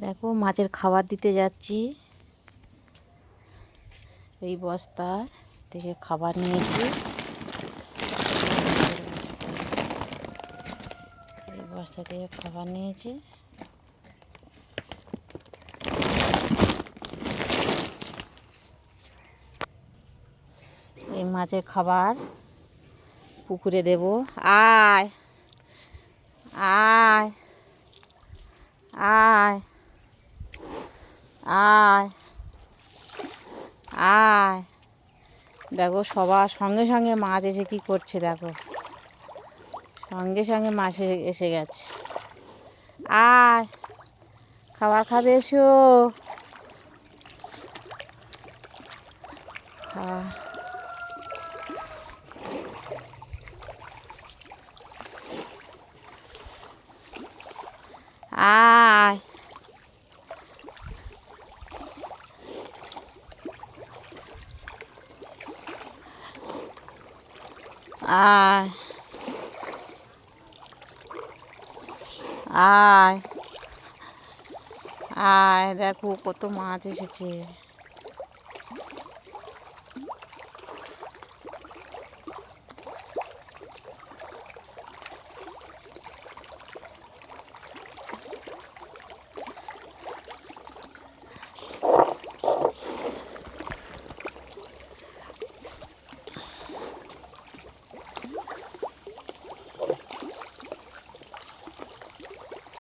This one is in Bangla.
দেখো মাছের খাবার দিতে যাচ্ছি। এই বস্তা থেকে খাবার নিয়েছি। এই বস্তা থেকে খাবার নিয়েছি। এই মাছের খাবার পুকুরে দেব। আয় আয় আয় আয় আয়। দেখো সবার সঙ্গে সঙ্গে মাছ এসে কি করছে, দেখো সঙ্গে সঙ্গে মাছ এসে গেছে। আয় খাবার খাবে, এসো। আয় আয় আয় আয়। দেখো কত মাছ এসেছে।